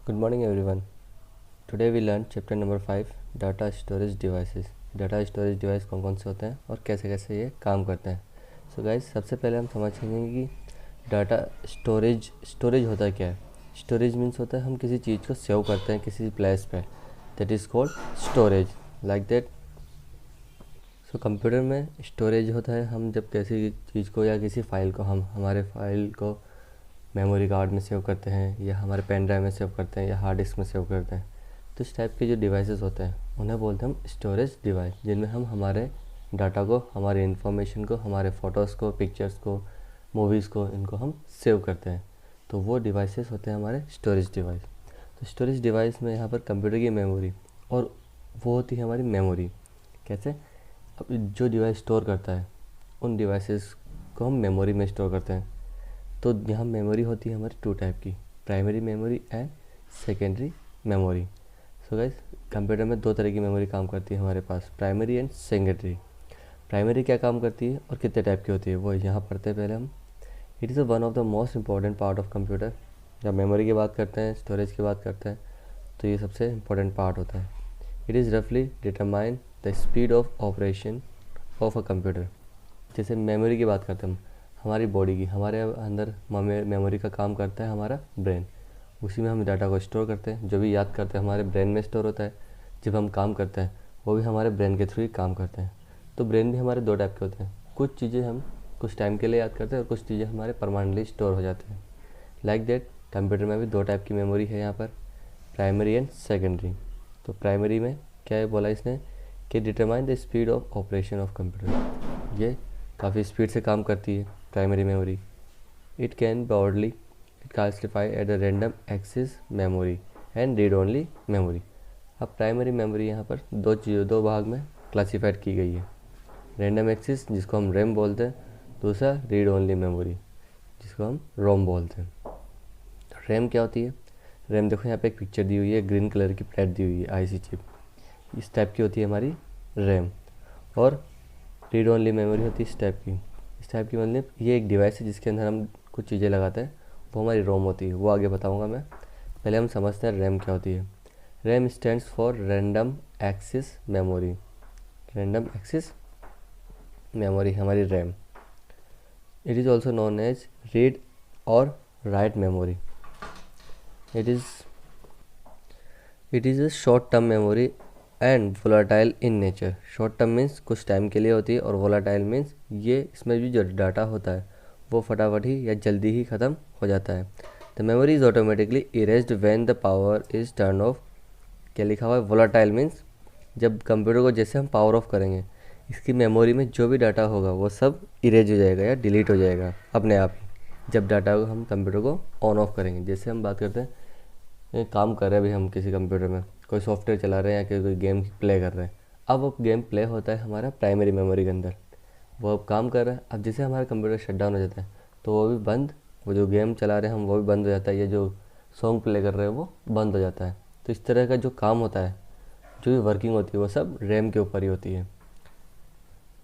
Good morning everyone. Today we learn chapter number 5 data storage devices. Data storage device कौन कौन से होते हैं और कैसे कैसे ये काम करते हैं. सो गाइस, सबसे पहले हम समझेंगे कि डाटा स्टोरेज होता क्या है. स्टोरेज मीन्स होता है हम किसी चीज़ को सेव करते हैं किसी प्लेस पे. That is called storage, like that. So computer में स्टोरेज होता है हम जब किसी चीज़ को या किसी फाइल को हम हमारे फाइल को मेमोरी कार्ड में सेव करते हैं या हमारे पेन ड्राइव में सेव करते हैं या हार्ड डिस्क में सेव करते हैं. तो इस टाइप के जो डिवाइसेस होते हैं उन्हें बोलते हैं हम स्टोरेज डिवाइस, जिनमें हम हमारे डाटा को, हमारे इन्फॉर्मेशन को, हमारे फ़ोटोज़ को, पिक्चर्स को, मूवीज़ को, इनको हम सेव करते हैं. तो वो डिवाइसेस होते हैं हमारे स्टोरेज डिवाइस. तो स्टोरेज डिवाइस में यहाँ पर कंप्यूटर की मेमोरी और वो होती है हमारी मेमोरी. कैसे? अब जो डिवाइस स्टोर करता है उन डिवाइसेस को हम मेमोरी में स्टोर करते हैं. तो यहाँ मेमोरी होती है हमारी टू टाइप की, primary memory and secondary memory. So guys, computer में दो तरह की मेमोरी काम करती है हमारे पास, प्राइमरी एंड सेकेंडरी. प्राइमरी क्या काम करती है और कितने टाइप की होती है वो यहाँ पढ़ते हैं पहले हम. It is one of the most important part of computer. जब मेमोरी की बात करते हैं, स्टोरेज की बात करते हैं, तो ये सबसे इंपॉर्टेंट पार्ट होता है. इट इज़ रफली determine the speed of operation of a computer. जैसे मेमोरी की बात करते हैं हम, हमारी बॉडी की, हमारे अंदर मेमोरी का काम करता है हमारा ब्रेन. उसी में हम डाटा को स्टोर करते हैं. जो भी याद करते हैं हमारे ब्रेन में स्टोर होता है. जब हम काम करते हैं वो भी हमारे ब्रेन के थ्रू ही काम करते हैं. तो ब्रेन भी हमारे दो टाइप के होते हैं. कुछ चीज़ें हम कुछ टाइम के लिए याद करते हैं और कुछ चीज़ें हमारे परमानेंटली स्टोर हो जाते हैं. लाइक दैट कंप्यूटर में भी दो टाइप की मेमोरी है यहाँ पर, प्राइमरी एंड सेकेंडरी. तो प्राइमरी में क्या है बोला इसने कि determine the speed of operation of computer. ये काफ़ी स्पीड से काम करती है primary memory. It can broadly classify at the random access memory and read only memory. अब प्राइमरी मेमोरी यहाँ पर दो भाग में क्लासिफाइड की गई है. रैंडम एक्सेस जिसको हम रैम बोलते हैं, दूसरा रीड ओनली मेमोरी जिसको हम रोम बोलते हैं. तो रैम क्या होती है? रैम देखो यहाँ पे एक पिक्चर दी हुई है, ग्रीन कलर की प्लेट दी हुई है, आईसी चिप. इस टाइप की होती है हमारी रैम. और रीड ओनली मेमोरी होती है इस टाइप की. इस टाइप की मतलब ये एक डिवाइस है जिसके अंदर हम कुछ चीज़ें लगाते हैं, वो हमारी रोम होती है. वो आगे बताऊंगा मैं. पहले हम समझते हैं रैम क्या होती है. RAM stands for random access memory. Random access memory हमारी RAM. It is also known as read और write memory. It is a short term memory and volatile in nature. Short term means कुछ time के लिए होती है और volatile means ये इसमें भी जो डाटा होता है वो फटाफट ही या जल्दी ही ख़त्म हो जाता है. The memory is automatically erased when the power is turn off. क्या लिखा हुआ है? वोलाटाइल मीन्स जब कंप्यूटर को जैसे हम पावर ऑफ करेंगे, इसकी मेमोरी में जो भी डाटा होगा वो सब इरेज हो जाएगा या डिलीट हो जाएगा अपने आप ही, जब डाटा को हम कंप्यूटर को ऑन ऑफ करेंगे. जैसे हम बात करते हैं, काम कर रहे हैं अभी हम किसी कंप्यूटर में, कोई सॉफ्टवेयर चला रहे हैं या कोई गेम प्ले कर रहे हैं. अब वो गेम प्ले होता है हमारा प्राइमरी मेमोरी के अंदर, वो अब काम कर रहा है. अब जैसे हमारा कंप्यूटर शट डाउन हो जाता है तो वो भी बंद, वो जो गेम चला रहे हैं हम वो भी बंद हो जाता है, या जो सॉन्ग प्ले कर रहे हैं वो बंद हो जाता है. तो इस तरह का जो काम होता है, जो भी वर्किंग होती है, वो सब रैम के ऊपर ही होती है.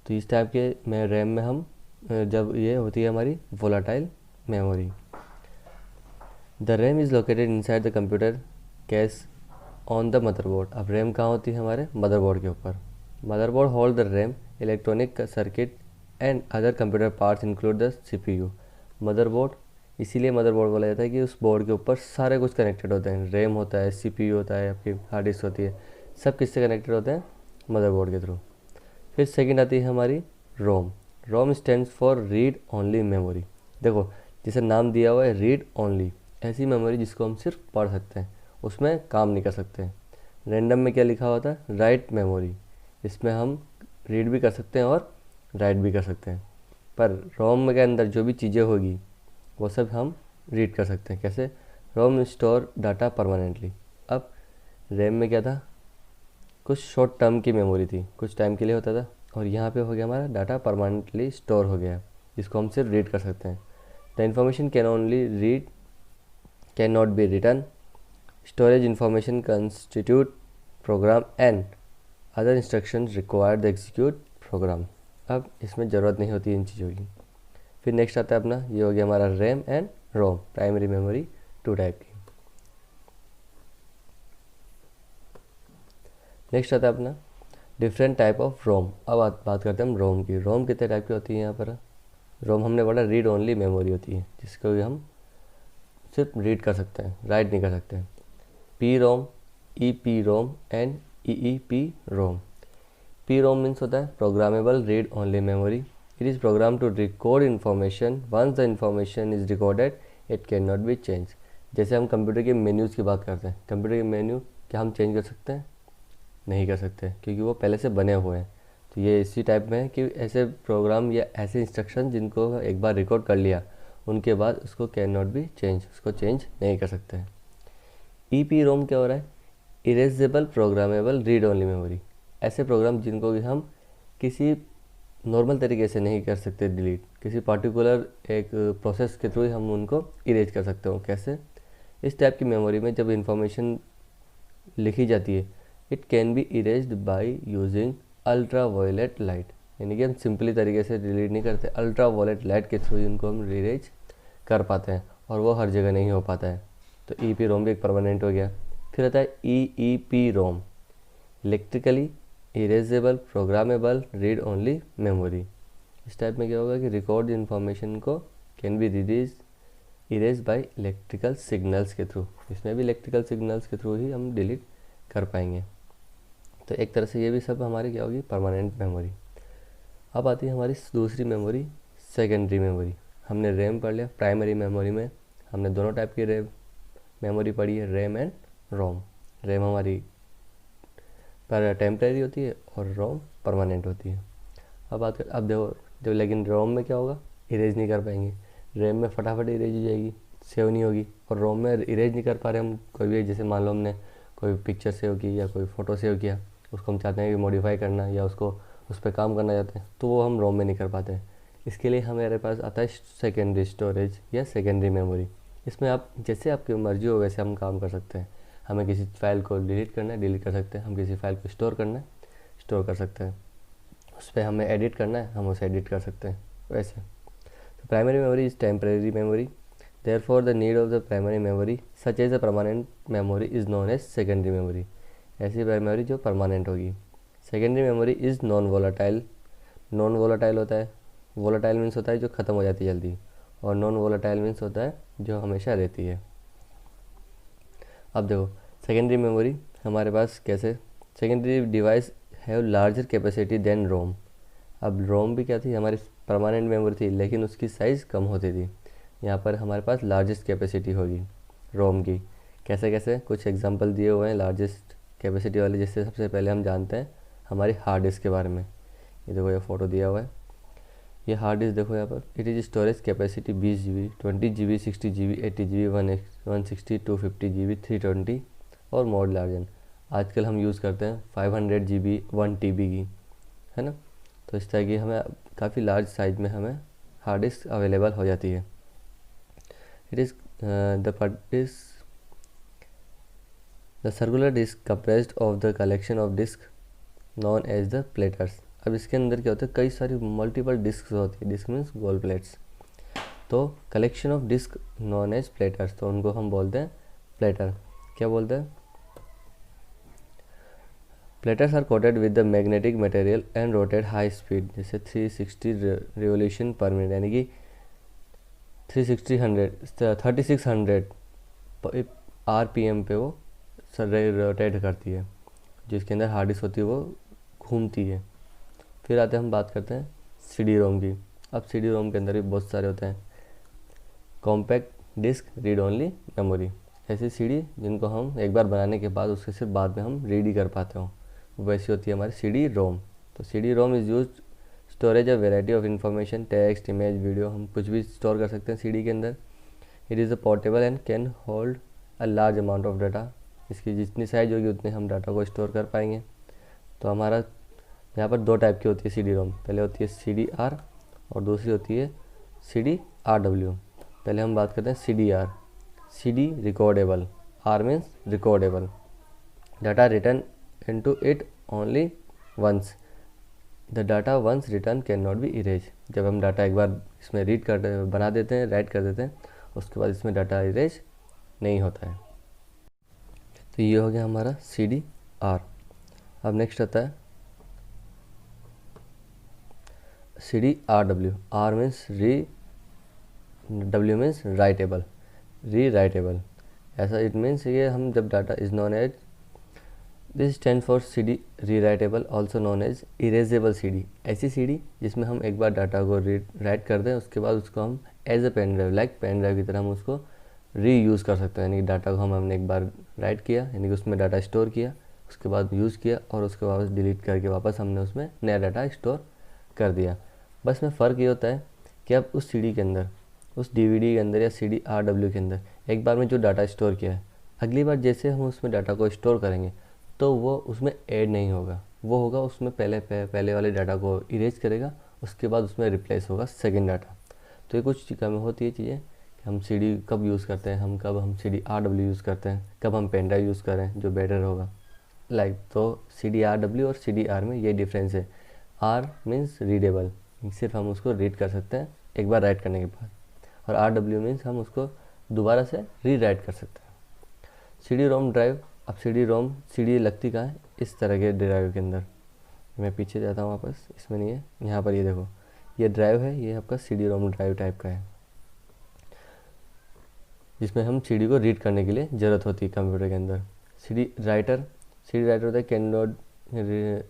तो इस टाइप के में रैम में हम जब ये होती है हमारी volatile memory. The RAM is located inside the computer cash on the motherboard. अब रैम कहाँ होती है? हमारे मदरबोर्ड के ऊपर. Motherboard hold the RAM, electronic circuit and other computer parts include the CPU. Motherboard इसीलिए मदरबोर्ड बोला जाता है कि उस बोर्ड के ऊपर सारे कुछ कनेक्टेड होते हैं. रैम होता है, सीपीयू होता है, आपकी हार्ड डिस्क होती है, सब किससे कनेक्टेड होते हैं? मदरबोर्ड के थ्रू. फिर सेकेंड आती है हमारी ROM. ROM stands for read only memory. देखो जैसे नाम दिया हुआ है रीड ओनली, ऐसी मेमोरी जिसको हम सिर्फ पढ़ सकते हैं, उसमें काम नहीं कर सकते हैं. रैंडम में क्या लिखा हुआ था? Write memory. इसमें हम रीड भी कर सकते हैं और राइट भी कर सकते हैं. पर रोम के अंदर जो भी चीज़ें होगी वो सब हम रीड कर सकते हैं. कैसे? रोम स्टोर डाटा परमानेंटली. अब रैम में क्या था? कुछ शॉर्ट टर्म की मेमोरी थी, कुछ टाइम के लिए होता था. और यहाँ पे हो गया हमारा डाटा परमानेंटली स्टोर हो गया, जिसको हम सिर्फ रीड कर सकते हैं. The information can only read, can not be written. Storage information constitute program and other instructions required the execute program. अब इसमें ज़रूरत नहीं होती इन चीज़ों की. फिर नेक्स्ट आता है अपना, ये हो गया हमारा RAM and ROM, primary memory two type की. नेक्स्ट आता है अपना डिफरेंट टाइप ऑफ रोम। अब बात करते हैं हम रोम की। रोम कितने टाइप की होती है यहाँ पर? रोम हमने पढ़ा रीड ओनली मेमोरी होती है, जिसको हम सिर्फ रीड कर सकते हैं, राइट नहीं कर सकते। P ROM, E P ROM and E P ROM. P ROM means होता है programmable read only memory. It is program to record information. Once the information is recorded it can not be change. जैसे हम computer के menus की बात करते हैं, computer के मेन्यू क्या हम चेंज कर सकते हैं? नहीं कर सकते, क्योंकि वो पहले से बने हुए हैं। तो ये इसी टाइप में है कि ऐसे प्रोग्राम या ऐसे इंस्ट्रक्शन जिनको एक बार रिकॉर्ड कर लिया, उनके बाद उसको कैन नॉट बी चेंज, उसको चेंज नहीं कर सकते हैं। ई पी रोम क्या हो रहा है? Erasable programmable read only memory. ऐसे प्रोग्राम जिनको कि हम किसी नॉर्मल तरीके से नहीं कर सकते डिलीट, किसी पार्टिकुलर एक प्रोसेस के थ्रू ही हम उनको इरेज कर सकते हो। कैसे? इस टाइप की मेमोरी में जब इंफॉर्मेशन लिखी जाती है, it can be erased by using ultraviolet light. यानी कि हम सिंपली तरीके से डिलीट नहीं करते, अल्ट्रा वायलेट लाइट के थ्रू इनको हम इरेज कर पाते हैं, और वो हर जगह नहीं हो पाता है। तो ई पी रोम भी एक परमानेंट हो गया। फिर आता है ई पी रोम, electrically erasable programmable read only memory. इस टाइप में क्या होगा कि रिकॉर्ड इन्फॉर्मेशन को can be erase by electrical signals के थ्रू। इसमें भी इलेक्ट्रिकल सिग्नल्स के थ्रू ही हम डिलीट कर पाएंगे। तो एक तरह से ये भी सब हमारी क्या होगी? Permanent memory. अब आती है हमारी दूसरी मेमोरी, सेकेंडरी मेमोरी। हमने रैम पढ़ लिया। प्राइमरी मेमोरी में हमने दोनों टाइप की रैम मेमोरी पढ़ी है, रैम एंड रोम। रैम हमारी पर टेम्परेरी होती है और रोम परमानेंट होती है। अब देखो जब, लेकिन रोम में क्या होगा? इरेज नहीं कर पाएंगे। रैम में फटाफट इरेज हो जाएगी, सेव नहीं होगी। और रोम में इरेज नहीं कर पा रहे हम कोई भी, जैसे मान लो हमने कोई पिक्चर सेव की या कोई फ़ोटो सेव किया, उसको हम चाहते हैं कि मॉडिफाई करना या उसको उस पर काम करना चाहते हैं, तो वो हम रोम में नहीं कर पाते हैं। इसके लिए हमारे पास आता है सेकेंडरी स्टोरेज या सेकेंडरी मेमोरी। इसमें आप जैसे आपकी मर्जी हो वैसे हम काम कर सकते हैं। हमें किसी फाइल को डिलीट करना है, डिलीट कर सकते हैं। हम किसी फाइल को स्टोर करना है, स्टोर कर सकते हैं। उस पर हमें एडिट करना है, हम उसे एडिट कर सकते हैं। वैसे तो primary memory is temporary memory, therefore the need of the primary memory such as a permanent memory is known as secondary memory। ऐसी मेमोरी जो परमानेंट होगी। Secondary memory is non volatile. Non volatile होता है, volatile means होता है जो ख़त्म हो जाती है जल्दी, और नॉन वोलाटाइल मीन्स होता है जो हमेशा रहती है। अब देखो सेकेंडरी मेमोरी हमारे पास कैसे, secondary device have larger capacity than ROM. अब रोम भी क्या थी? हमारी परमानेंट मेमोरी थी, लेकिन उसकी साइज़ कम होती थी। यहाँ पर हमारे पास लार्जेस्ट कैपेसिटी होगी रोम की। कैसे कैसे? कुछ एग्जांपल दिए हुए हैं लार्जेस्ट कैपेसिटी वाले। जैसे सबसे पहले हम जानते हैं हमारी हार्ड डिस्क के बारे में। ये देखो, ये फ़ोटो दिया हुआ है, ये हार्ड डिस्क देखो यहाँ पर। It is storage capacity 20 GB, 20 GB, 60 GB, 80 GB, 160, 250 GB, 320 और मोर लार्जन। आजकल हम यूज़ करते हैं 500 GB, 1 TB की, है ना। तो इस तरह की हमें काफ़ी लार्ज साइज में हमें हार्ड डिस्क अवेलेबल हो जाती है। It is the circular disk comprised of the collection of disks known as the platters। अब इसके अंदर क्या होता है? कई सारी मल्टीपल डिस्क होती है। डिस्क मीन्स गोल प्लेट्स। तो collection of disk known as platters, तो उनको हम बोलते हैं प्लेटर। क्या बोलते हैं? Platters are coated with the magnetic material and rotate high speed, जैसे 360 रिवोल्यूशन पर मिनट, यानी कि 3600 RPM पे वो रोटेट करती है। जिसके अंदर हार्ड डिस्क होती है वो घूमती है। फिर आते हैं, हम बात करते हैं CD रोम की। अब CD रोम के अंदर भी बहुत सारे होते हैं। Compact disk read only memory, ऐसी CD जिनको हम एक बार बनाने के बाद उसके सिर्फ बाद में हम रीड ही कर पाते हो, वैसी होती है हमारी CD रोम। तो CD ROM is use storage a variety of information, text, image, video, हम कुछ भी स्टोर कर सकते हैं CD के अंदर। It is a portable and can hold a large amount of data. इसकी जितनी साइज होगी उतने हम डाटा को स्टोर कर पाएंगे। तो हमारा यहाँ पर दो टाइप की होती है CD रोम। पहले होती है CDR और दूसरी होती है CDRW। पहले हम बात करते हैं CDR। CD recordable, R means recordable, data written into it only once, the data once written can not be erase. जब हम डाटा एक बार इसमें रीड कर बना देते हैं, राइट कर देते हैं, उसके बाद इसमें डाटा इरेज नहीं होता है। तो ये हो गया हमारा CDR। अब नेक्स्ट आता है CDRW। R means re, W means writable, rewritable. ऐसा इट मीन्स ये हम जब data is known as, this stand for CD rewritable, also known as erasable CD। ऐसी CD जिसमें हम एक बार डाटा को राइट कर दें, उसके बाद उसको हम as a pen drive, like pen drive की तरह हम उसको री यूज़ कर सकते हैं। यानी कि डाटा को हमने एक बार राइट किया, यानी कि उसमें डाटा स्टोर किया, उसके बाद यूज़ किया और उसके वापस डिलीट करके वापस हमने उसमें नया डाटा स्टोर कर दिया। बस में फ़र्क ये होता है कि अब उस CD के अंदर, उस DVD के अंदर या CDRW के अंदर एक बार में जो डाटा स्टोर किया है, अगली बार जैसे हम उसमें डाटा को स्टोर करेंगे तो वो उसमें ऐड नहीं होगा, वो होगा उसमें पहले वाले डाटा को इरेज करेगा, उसके बाद उसमें रिप्लेस होगा सेकेंड डाटा। तो ये कुछ कमी होती है चीज़ें कि हम CD कब यूज़ करते हैं, हम CDRW यूज़ करते हैं, कब हम पेन ड्राइव यूज़ करें जो बेटर होगा, लाइक। तो CDRW और CDR में ये डिफरेंस है। R मीन्स रीडेबल, सिर्फ हम उसको रीड कर सकते हैं एक बार राइट करने के बाद, और RW मीन्स हम उसको दोबारा से री राइट कर सकते हैं। CD-ROM ड्राइव, अब CD लगती कहाँ है, इस तरह के ड्राइव के अंदर। मैं पीछे जाता हूँ वापस, इसमें नहीं है, यहाँ पर ये देखो, ये ड्राइव है, ये आपका CD-ROM ड्राइव टाइप का है, जिसमें हम CD को रीड करने के लिए ज़रूरत होती है कंप्यूटर के अंदर। CD राइटर होता है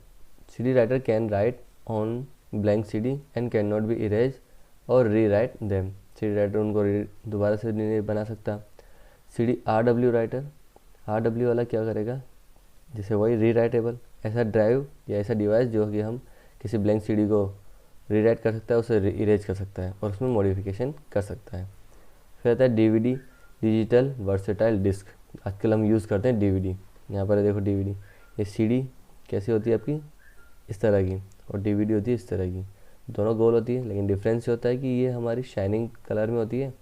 CD writer can write on blank CD and can not be erase और री राइट देम। CD राइटर उनको दोबारा से नहीं बना सकता। CDRW राइटर, RW वाला क्या करेगा, जैसे वही री राइटेबल, ऐसा ड्राइव या ऐसा डिवाइस जो कि हम किसी ब्लैंक CD को री राइट कर सकता है, उसे इरेज कर सकता है और उसमें मॉडिफिकेशन कर सकता है। फिर आता है DVD, डिजिटल वर्सेटाइल डिस्क। आजकल हम यूज़ करते हैं DVD, यहाँ पर देखो DVD, ये CD कैसी होती है आपकी, इस तरह की, और DVD होती है इस तरह की, दोनों गोल होती है, लेकिन डिफरेंस ये होता है कि ये हमारी शाइनिंग कलर में होती है,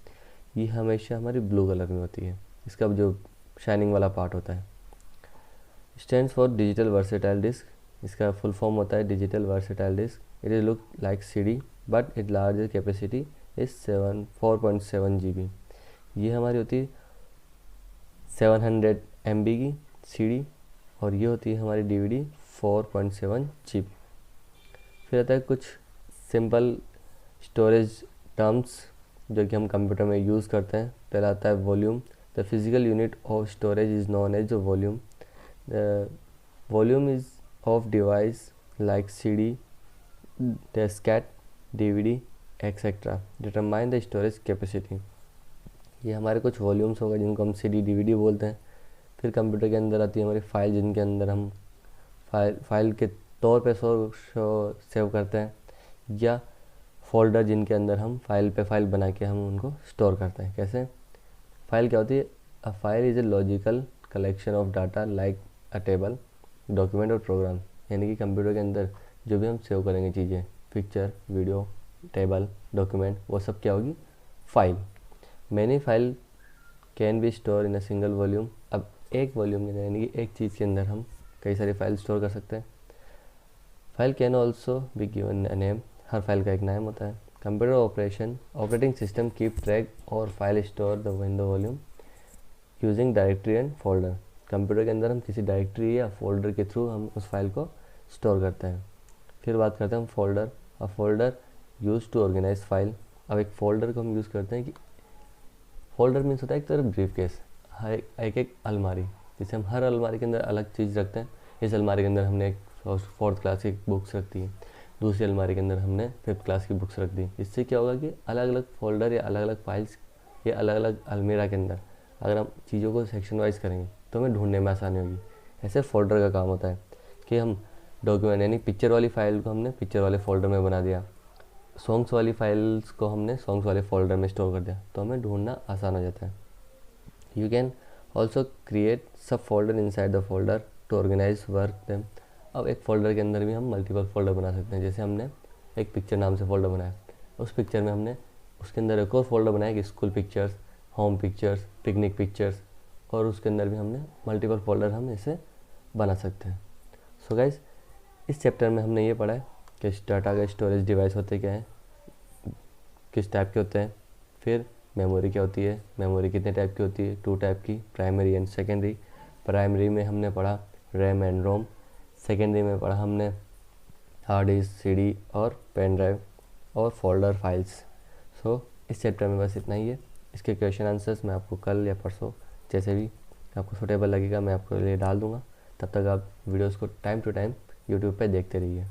ये हमेशा हमारी ब्लू कलर में होती है, इसका जो शाइनिंग वाला पार्ट होता है। Stands for digital versatile disk, इसका फुल फॉर्म होता है digital versatile disk. It is look like CD but it larger capacity is 4.7 GB। ये हमारी होती है 700 MB की CD, और ये होती है हमारी DVD 4.7 GB। फिर आता है कुछ सिंपल स्टोरेज टर्म्स जो कि हम कंप्यूटर में यूज़ करते हैं। पहला आता है volume. The physical unit of storage is known as volume. Volume is of device like CD, diskette, DVD etcetera determine the storage capacity. ये हमारे कुछ वॉल्यूम्स होगा जिनको हम CD DVD बोलते हैं। फिर कंप्यूटर के अंदर आती है हमारी फ़ाइल, जिनके अंदर हम फाइल के तौर पे सेव करते हैं, या फोल्डर जिनके अंदर हम फाइल बना के हम उनको स्टोर करते हैं। कैसे, फाइल क्या होती है, a file is a logical collection of data like a table, document और प्रोग्राम। यानी कि कंप्यूटर के अंदर जो भी हम सेव करेंगे चीज़ें, पिक्चर, वीडियो, टेबल, डॉक्यूमेंट, वो सब क्या होगी, file. Many file can be store in a single volume. अब एक वॉल्यूम के अंदर, यानी कि एक चीज़ के अंदर हम कई सारी फाइल स्टोर कर सकते हैं। File can also be given a name, हर फाइल का एक नाम होता है। Computer operating system keep track और file store the window volume using directory and folder. Computer के अंदर हम किसी डायरेक्टरी या फोल्डर के थ्रू हम उस फाइल को स्टोर करते हैं। फिर बात करते हैं हम folder. A folder use to organise file. अब एक फोल्डर को हम यूज़ करते हैं कि फोल्डर मीन्स होता है एक तरह ब्रीफ केस, एक अलमारी, जिसे हम हर अलमारी के अंदर अलग चीज़ रखते हैं। इस अलमारी के अंदर हमने एक 4th क्लास की बुक्स रख दी, दूसरी अलमारी के अंदर हमने 5th क्लास की बुक्स रख दी। इससे क्या होगा कि अलग अलग फोल्डर या अलग अलग फाइल्स या अलग अलग अलमीरा के अंदर अगर हम चीज़ों को सेक्शन वाइज करेंगे तो हमें ढूंढने में आसानी होगी। ऐसे फोल्डर का काम होता है कि हम डॉक्यूमेंट, यानी पिक्चर वाली फाइल को हमने पिक्चर वाले फोल्डर में बना दिया, सॉन्ग्स वाली फाइल्स को हमने सॉन्ग्स वाले फोल्डर में स्टोर कर दिया, तो हमें ढूंढना आसान हो जाता है। You can also create sub folder inside the folder to organise work them. अब एक फ़ोल्डर के अंदर भी हम मल्टीपल फोल्डर बना सकते हैं। जैसे हमने एक पिक्चर नाम से फ़ोल्डर बनाया, उस पिक्चर में हमने उसके अंदर एक और फोल्डर बनाया कि school pictures, home pictures, picnic pictures, और उसके अंदर भी हमने मल्टीपल फोल्डर हम ऐसे बना सकते हैं। सो गाइस, इस चैप्टर में हमने ये पढ़ा है कि डाटा का स्टोरेज डिवाइस होते क्या हैं, किस टाइप के होते हैं, फिर मेमोरी क्या होती है, मेमोरी कितने टाइप की होती है, 2 टाइप की, प्राइमरी एंड सेकेंडरी। प्राइमरी में हमने पढ़ा रैम एंड रोम, सेकेंडरी में पढ़ा हमने हार्ड डिस्क, CD और पेन ड्राइव और फोल्डर फाइल्स। सो इस चैप्टर में बस इतना ही है। इसके क्वेश्चन आंसर्स मैं आपको कल या परसों जैसे भी आपको सूटेबल लगेगा मैं आपको लिए डाल दूँगा। तब तक आप वीडियोज़ को टाइम टू टाइम यूट्यूब पे देखते रहिए।